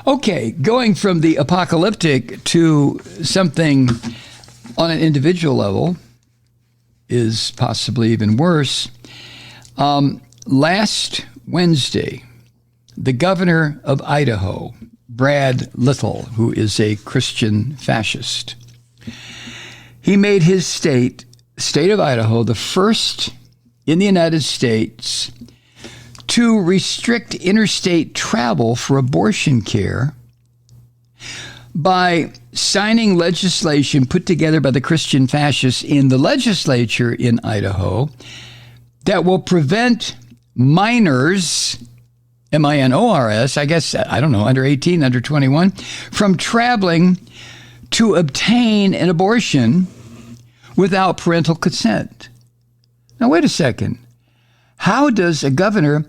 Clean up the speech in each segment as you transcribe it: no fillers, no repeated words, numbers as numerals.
Okay, going from the apocalyptic to something on an individual level is possibly even worse. Last Wednesday, the governor of Idaho, Brad Little, who is a Christian fascist, he made his state of Idaho, the first in the United States to restrict interstate travel for abortion care by signing legislation put together by the Christian fascists in the legislature in Idaho that will prevent minors, minors, I guess, I don't know, under 18, under 21, from traveling to obtain an abortion without parental consent. Now, wait a second. How does a governor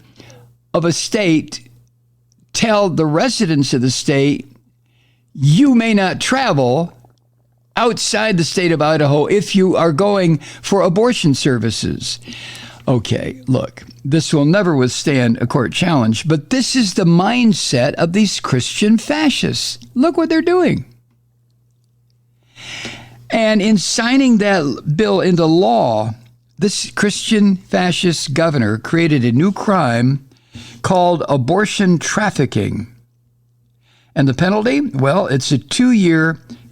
of a state tell the residents of the state, you may not travel outside the state of Idaho if you are going for abortion services? Okay, look, this will never withstand a court challenge, but this is the mindset of these Christian fascists. Look what they're doing. And in signing that bill into law, this Christian fascist governor created a new crime called abortion trafficking. And the penalty? Well, it's a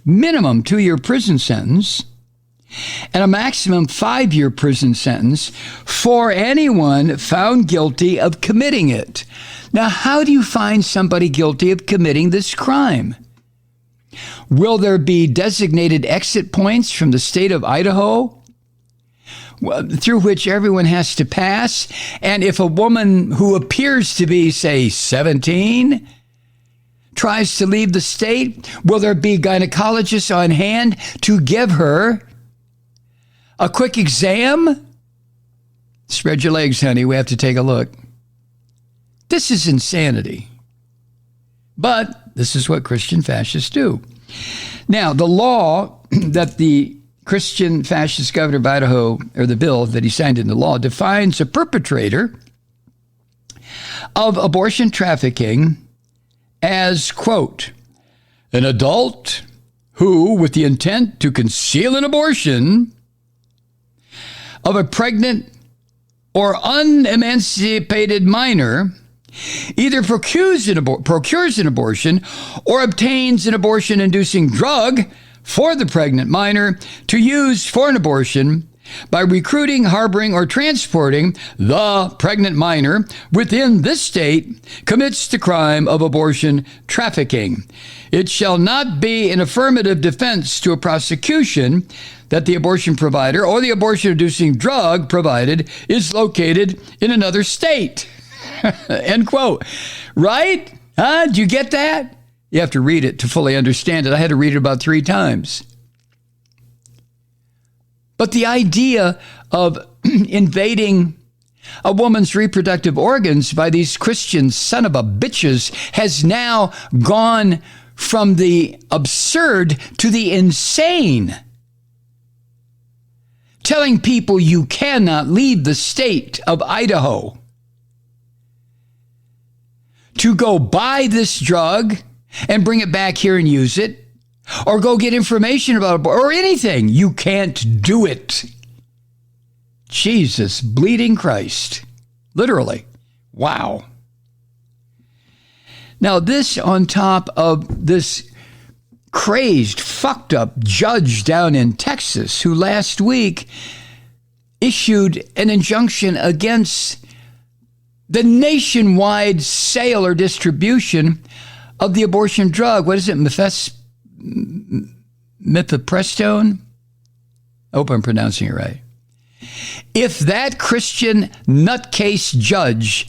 minimum 2-year prison sentence and a maximum 5-year prison sentence for anyone found guilty of committing it. Now, how do you find somebody guilty of committing this crime? Will there be designated exit points from the state of Idaho through which everyone has to pass? And if a woman who appears to be, say, 17 tries to leave the state, will there be gynecologists on hand to give her a quick exam? Spread your legs, honey. We have to take a look. This is insanity. But this is what Christian fascists do. Now, the law that the Christian fascist governor of Idaho, or the bill that he signed into law, defines a perpetrator of abortion trafficking as, quote, an adult who, with the intent to conceal an abortion of a pregnant or unemancipated minor, either procures an abortion or obtains an abortion-inducing drug for the pregnant minor to use for an abortion by recruiting, harboring, or transporting the pregnant minor within this state, commits the crime of abortion trafficking. It shall not be an affirmative defense to a prosecution that the abortion provider or the abortion-inducing drug provided is located in another state. End quote. Right? Do you get that? You have to read it to fully understand it. I had to read it about 3 times. But the idea of invading a woman's reproductive organs by these Christian son of a bitches has now gone from the absurd to the insane. Telling people you cannot leave the state of Idaho to go buy this drug and bring it back here and use it, or go get information about it, or anything. You can't do it. Jesus bleeding Christ. Literally. Wow. Now, this on top of this crazed, fucked up judge down in Texas who last week issued an injunction against the nationwide sale or distribution of the abortion drug. What is it? Mifepristone? I hope I'm pronouncing it right. If that Christian nutcase judge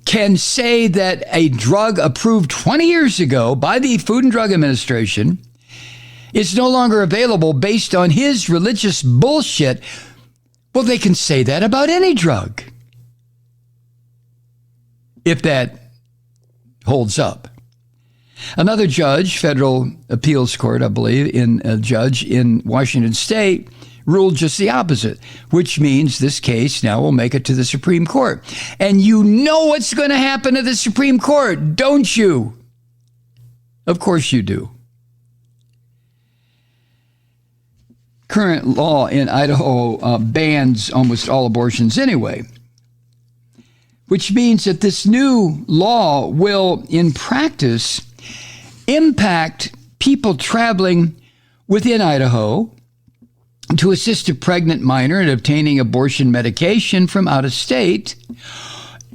can say that a drug approved 20 years ago by the Food and Drug Administration is no longer available based on his religious bullshit, well, they can say that about any drug. If that holds up. Another judge, federal appeals court, I believe, a judge in Washington State, ruled just the opposite, which means this case now will make it to the Supreme Court. And you know what's going to happen to the Supreme Court, don't you? Of course you do. Current law in Idaho bans almost all abortions anyway, which means that this new law will, in practice, impact people traveling within Idaho to assist a pregnant minor in obtaining abortion medication from out of state,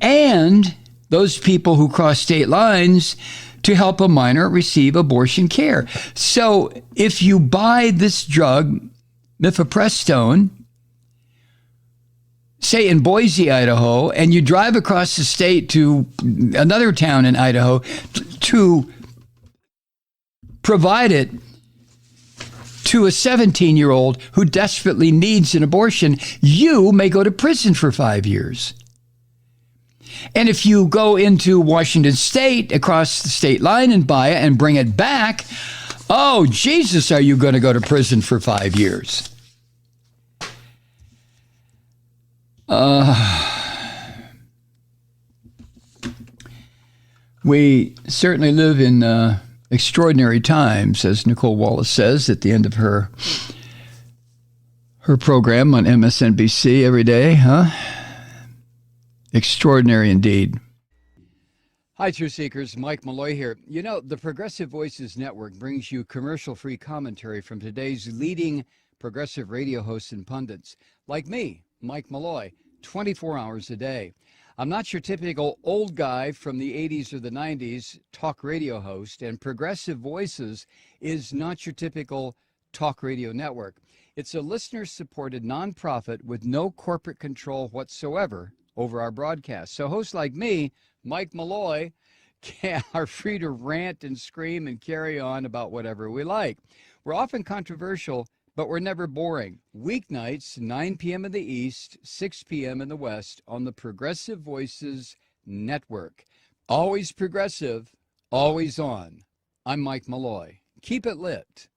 and those people who cross state lines to help a minor receive abortion care. So if you buy this drug, mifepristone, say in Boise, Idaho, and you drive across the state to another town in Idaho to provide it to a 17-year-old who desperately needs an abortion, you may go to prison for 5 years. And if you go into Washington State, across the state line, and buy it and bring it back, oh, Jesus, are you going to go to prison for 5 years? We certainly live in extraordinary times, as Nicole Wallace says at the end of her program on MSNBC every day, huh? Extraordinary indeed. Hi, Truth Seekers. Mike Malloy here. You know, the Progressive Voices Network brings you commercial-free commentary from today's leading progressive radio hosts and pundits, like me, Mike Malloy, 24 hours a day. I'm not your typical old guy from the 80s or the 90s talk radio host, and Progressive Voices is not your typical talk radio network. It's a listener-supported nonprofit with no corporate control whatsoever over our broadcast. So hosts like me, Mike Malloy, are free to rant and scream and carry on about whatever we like. We're often controversial, but we're never boring. Weeknights, 9 p.m. in the East, 6 p.m. in the West on the Progressive Voices Network. Always progressive, always on. I'm Mike Malloy. Keep it lit.